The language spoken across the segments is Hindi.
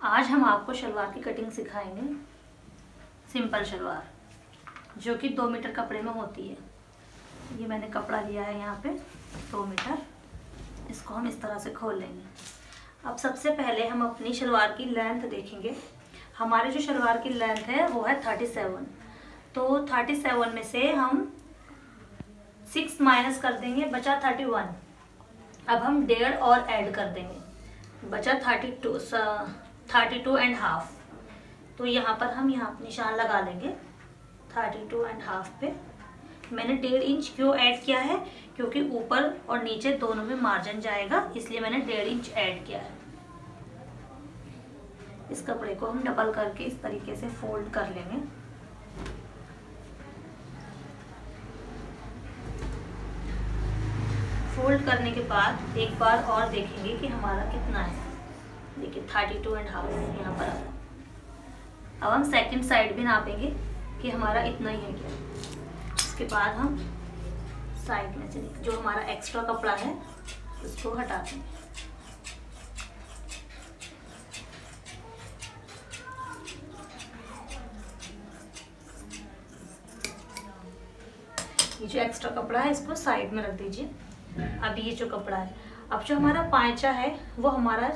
आज हम आपको शलवार की कटिंग सिखाएंगे। सिंपल शलवार जो कि 2 मीटर कपड़े में होती है। ये मैंने कपड़ा लिया है यहाँ पे 2 मीटर। इसको हम इस तरह से खोल लेंगे। अब सबसे पहले हम अपनी शलवार की लेंथ देखेंगे। हमारे जो शलवार की लेंथ है वो है 37। तो 37 में से हम 6 माइनस कर देंगे, बचा 31। अब हम 1.5 और ऐड कर देंगे, बचा 32.5। तो यहाँ पर हम यहाँ निशान लगा लेंगे 32.5 पे। मैंने 1.5 इंच क्यों ऐड किया है, क्योंकि ऊपर और नीचे दोनों में मार्जिन जाएगा, इसलिए मैंने 1.5 इंच ऐड किया है। इस कपड़े को हम डबल करके इस तरीके से फोल्ड कर लेंगे। फोल्ड करने के बाद एक बार और देखेंगे कि हमारा कितना है। देखिए 32.5 यहाँ पर आ रहा है। अब हम सेकंड साइड भी नापेंगे कि हमारा इतना ही है क्या। इसके बाद हम साइड में से जो हमारा एक्स्ट्रा कपड़ा है उसको हटा देंगे। ये जो एक्स्ट्रा कपड़ा है इसको साइड में रख दीजिए। अब ये जो कपड़ा है, अब जो हमारा पांचा है वो हमारा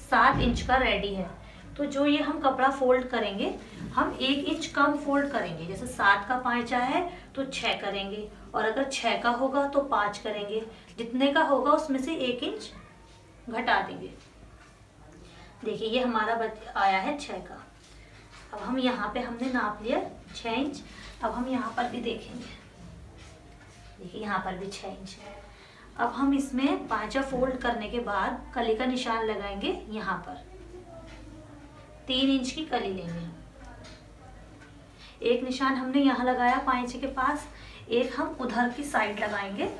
7 इंच का रेडी है। तो जो ये हम कपड़ा फोल्ड करेंगे, हम 1 इंच कम फोल्ड करेंगे। जैसे 7 का पांचा है तो 6 करेंगे, और अगर 6 का होगा तो 5 करेंगे। जितने का होगा उसमें से 1 इंच घटा देंगे। देखिए ये हमारा आया है 6 का। अब हम यहाँ पे हमने नाप लिया 6 इंच। अब हम यहाँ पर भी देखेंगे। देखिए यहाँ पर भी 6 इंच है। अब हम इसमें पांचा फोल्ड करने के बाद कली का निशान लगाएंगे। यहाँ पर 3 इंच की कली लेंगे। एक निशान हमने यहाँ लगाया पांचे के पास, एक हम उधर की साइड लगाएंगे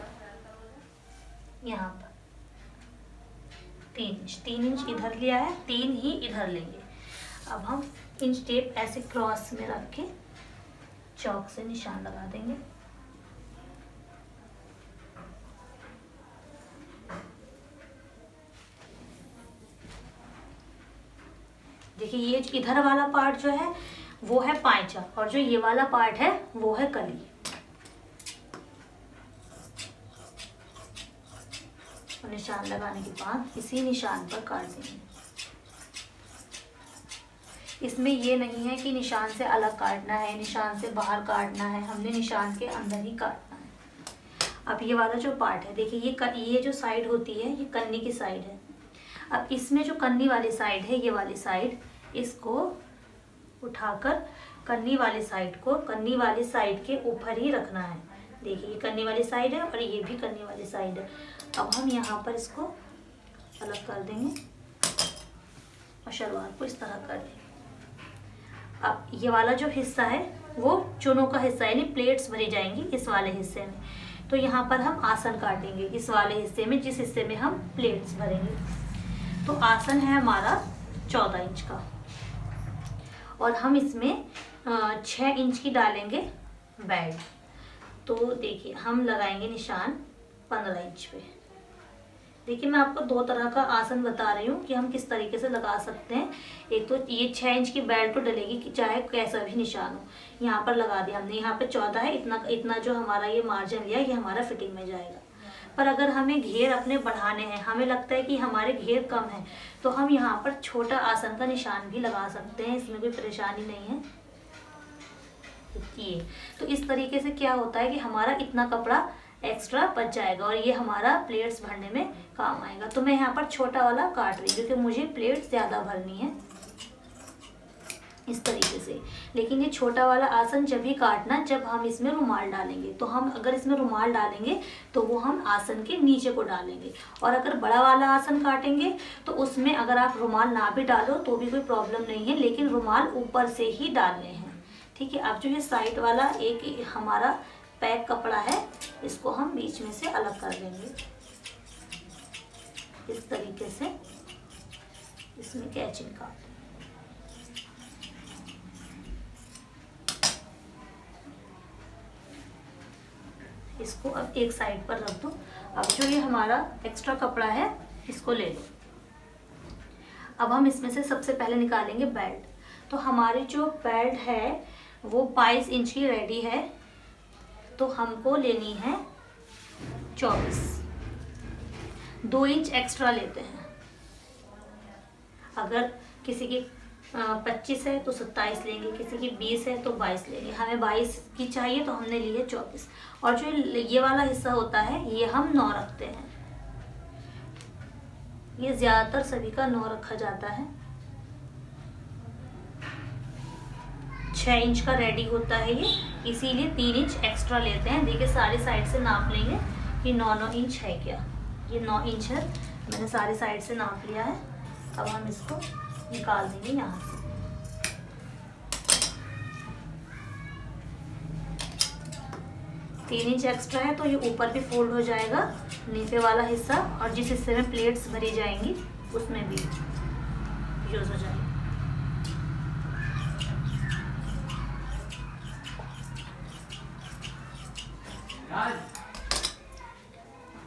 यहाँ पर 3 इंच इधर लिया है, 3 ही इधर लेंगे। अब हम इंच टेप ऐसे क्रॉस में रख के चौक से निशान लगा देंगे। देखिए ये इधर वाला पार्ट जो है वो है पांचा, और जो ये वाला पार्ट है वो है कली। और निशान लगाने के बाद इसी निशान पर काट देंगे। इसमें ये नहीं है कि निशान से अलग काटना है, निशान से बाहर काटना है, हमने निशान के अंदर ही काटना है। अब ये वाला जो पार्ट है, देखिए ये जो साइड होती है ये कन्नी की साइड है। अब इसमें जो कन्नी वाली साइड है, ये वाली साइड, इसको उठाकर कन्नी वाली साइड के ऊपर ही रखना है। देखिए ये कन्नी वाली साइड है और ये भी कन्नी वाली साइड है। अब हम यहाँ पर इसको अलग कर देंगे और शलवार को इस तरह कर देंगे। अब ये वाला जो हिस्सा है वो चुनों का हिस्सा है, यानी प्लेट्स भरी जाएंगी इस वाले हिस्से में। तो यहाँ पर हम आसन काटेंगे इस वाले हिस्से में, जिस हिस्से में हम प्लेट्स भरेंगे। तो आसन है हमारा 14 इंच का, और हम इसमें 6 इंच की डालेंगे बेल्ट। तो देखिए हम लगाएंगे निशान 15 इंच पे। देखिए मैं आपको 2 तरह का आसन बता रही हूँ कि हम किस तरीके से लगा सकते हैं। एक तो ये 6 इंच की बेल्ट तो डलेगी कि चाहे कैसा भी निशान हो। यहाँ पर लगा दिया हमने, यहाँ पे 14 है, इतना जो हमारा ये मार्जिन लिया ये हमारा फिटिंग में जाएगा। पर अगर हमें घेर अपने बढ़ाने हैं, हमें लगता है कि हमारे घेर कम है, तो हम यहाँ पर छोटा आसन का निशान भी लगा सकते हैं, इसमें कोई परेशानी नहीं है। ये तो इस तरीके से क्या होता है कि हमारा इतना कपड़ा एक्स्ट्रा बच जाएगा और ये हमारा प्लेट्स भरने में काम आएगा। तो मैं यहाँ पर छोटा वाला काट रही हूँ क्योंकि मुझे प्लेट्स ज़्यादा भरनी है इस तरीके से। लेकिन ये छोटा वाला आसन जब भी काटना जब हम इसमें रुमाल डालेंगे। तो हम अगर इसमें रुमाल डालेंगे तो वो हम आसन के नीचे को डालेंगे, और अगर बड़ा वाला आसन काटेंगे तो उसमें अगर आप रुमाल ना भी डालो तो भी कोई प्रॉब्लम नहीं है, लेकिन रुमाल ऊपर से ही डालने हैं। ठीक है। अब जो ये साइड वाला एक हमारा पैक कपड़ा है इसको हम बीच में से अलग कर देंगे इस तरीके से। इसमें कैचिंग का इसको अब एक साइड पर रख दो। अब जो ये हमारा एक्स्ट्रा कपड़ा है इसको ले लो। अब हम इसमें से सबसे पहले निकालेंगे बेल्ट। तो हमारी जो बेल्ट है वो 22 इंच की रेडी है, तो हमको लेनी है 24। 2 इंच एक्स्ट्रा लेते हैं। अगर किसी की 25 है तो 27 लेंगे, किसी की 20 है तो 22 लेंगे। हमें 22 की चाहिए तो हमने लिए 24। और जो ये वाला हिस्सा होता है ये हम 9 रखते हैं। ये ज़्यादातर सभी का 9 रखा जाता है। 6 इंच का रेडी होता है ये, इसीलिए 3 इंच एक्स्ट्रा लेते हैं। देखिए सारी साइड से नाप लेंगे कि 9 इंच है क्या। ये 9 इंच है, मैंने सारी साइड से नाप लिया है। अब हम इसको निकाल देंगे यहाँ से। तीन इंच एक्स्ट्रा है तो ये ऊपर भी फोल्ड हो जाएगा नीचे वाला हिस्सा, और जिस हिस्से में प्लेट्स भरी जाएंगी उसमें भी यूज हो जाएगी।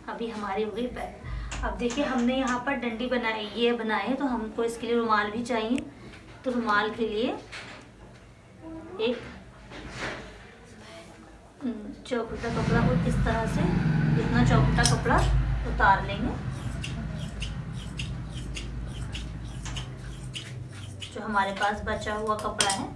अभी हमारी हो गई बेल्ट। अब देखिए हमने यहाँ पर डंडी बनाई, ये बनाए हैं, तो हमको इसके लिए रुमाल भी चाहिए। तो रुमाल के लिए एक चौकुटा कपड़ा को इस तरह से, इतना चौकुटा कपड़ा उतार लेंगे जो हमारे पास बचा हुआ कपड़ा है,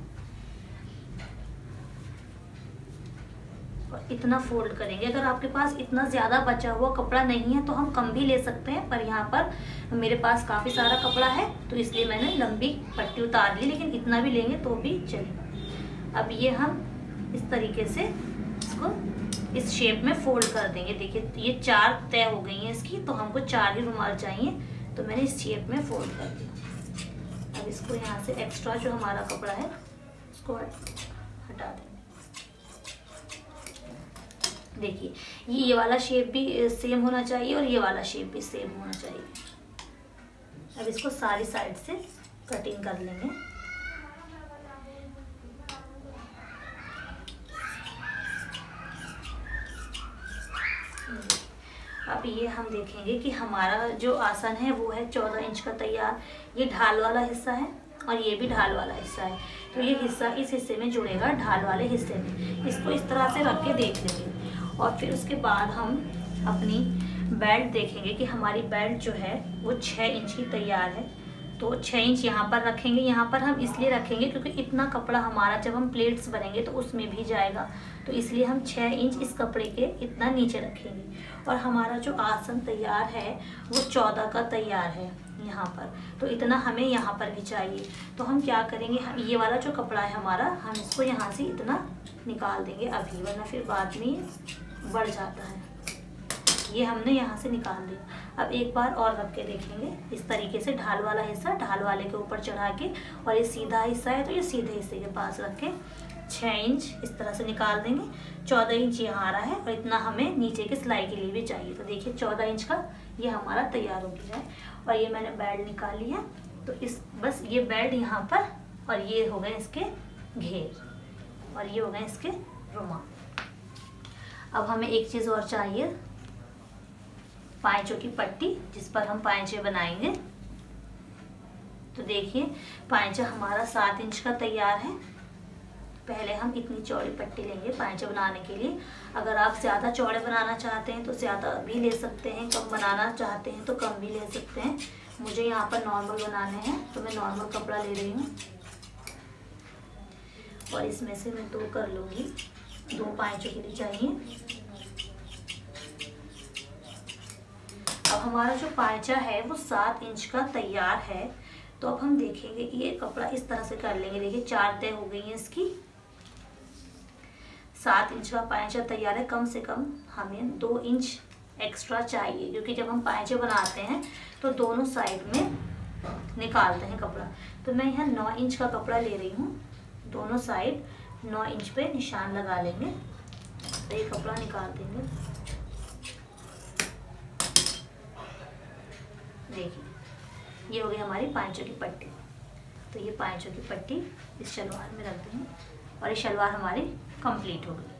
और इतना फोल्ड करेंगे। अगर आपके पास इतना ज़्यादा बचा हुआ कपड़ा नहीं है तो हम कम भी ले सकते हैं, पर यहाँ पर मेरे पास काफ़ी सारा कपड़ा है तो इसलिए मैंने लंबी पट्टी उतार ली, लेकिन इतना भी लेंगे तो भी चलेगा। अब ये हम इस तरीके से इसको इस शेप में फोल्ड कर देंगे। देखिए ये 4 तय हो गई हैं इसकी, तो हमको 4 ही रुमाल चाहिए, तो मैंने इस शेप में फोल्ड कर दिया। अब इसको यहाँ से एक्स्ट्रा जो हमारा कपड़ा है उसको हटा देंगे। देखिए ये वाला शेप भी सेम होना चाहिए और ये वाला शेप भी सेम होना चाहिए। अब इसको सारी साइड से कटिंग कर लेंगे। अब ये हम देखेंगे कि हमारा जो आसन है वो है 14 इंच का तैयार। ये ढाल वाला हिस्सा है और ये भी ढाल वाला हिस्सा है, तो ये हिस्सा इस हिस्से में जुड़ेगा ढाल वाले हिस्से में। इसको इस तरह से रख के देख लेंगे और फिर उसके बाद हम अपनी बेल्ट देखेंगे कि हमारी बेल्ट जो है वो 6 इंच की तैयार है। तो 6 इंच यहाँ पर रखेंगे। यहाँ पर हम इसलिए रखेंगे क्योंकि इतना कपड़ा हमारा जब हम प्लेट्स भरेंगे तो उसमें भी जाएगा, तो इसलिए हम 6 इंच इस कपड़े के इतना नीचे रखेंगे। और हमारा जो आसन तैयार है वो 14 का तैयार है यहाँ पर, तो इतना हमें यहाँ पर भी चाहिए। तो हम क्या करेंगे, हम ये वाला जो कपड़ा है हमारा, हम इसको यहाँ से इतना निकाल देंगे अभी, वरना फिर बाद में बढ़ जाता है। ये हमने यहाँ से निकाल दिया। अब एक बार और रख के देखेंगे इस तरीके से, ढाल वाला हिस्सा ढाल वाले के ऊपर चढ़ा के, और ये सीधा हिस्सा है तो ये सीधे हिस्से के पास रख के 6 इंच इस तरह से निकाल देंगे। 14 इंच यहाँ आ रहा है और इतना हमें नीचे की सिलाई के लिए भी चाहिए। तो देखिए 14 इंच का ये हमारा तैयार हो गया है। और ये मैंने बेल्ट निकाली है, तो इस बस ये बेल्ट यहाँ पर, और ये हो गए इसके घेर, और ये हो गए इसके रुमाल। अब हमें एक चीज़ और चाहिए, पाँचों की पट्टी जिस पर हम पाँचे बनाएंगे। तो देखिए पाँचा हमारा 7 इंच का तैयार है। पहले हम इतनी चौड़ी पट्टी लेंगे पाँचे बनाने के लिए। अगर आप ज़्यादा चौड़े बनाना चाहते हैं तो ज़्यादा भी ले सकते हैं, कम बनाना चाहते हैं तो कम भी ले सकते हैं। मुझे यहाँ पर नॉर्मल बनाने हैं तो मैं नॉर्मल कपड़ा ले रही हूँ, और इसमें से मैं 2 कर लूँगी, 2 पाँचों के लिए चाहिए। अब हमारा जो पाँचा है वो 7 इंच का तैयार है। तो अब हम देखेंगे कि ये कपड़ा इस तरह से कर लेंगे। देखिए 4 तय हो गई हैं इसकी। 7 इंच का पाँचा तैयार है। कम से कम हमें 2 इंच एक्स्ट्रा चाहिए, क्योंकि जब हम पाँचे बनाते हैं तो दोनों साइड में निकालते हैं कपड़ा। तो मैं यहाँ 9 इंच का कपड़ा ले रही हूँ। दोनों साइड 9 इंच पे निशान लगा लेंगे, तो ये कपड़ा निकाल देंगे। देखिए ये हो गई हमारी पाँचों की पट्टी। तो ये पाँचों की पट्टी इस शलवार में रख देंगे और ये शलवार हमारी कंप्लीट हो गई।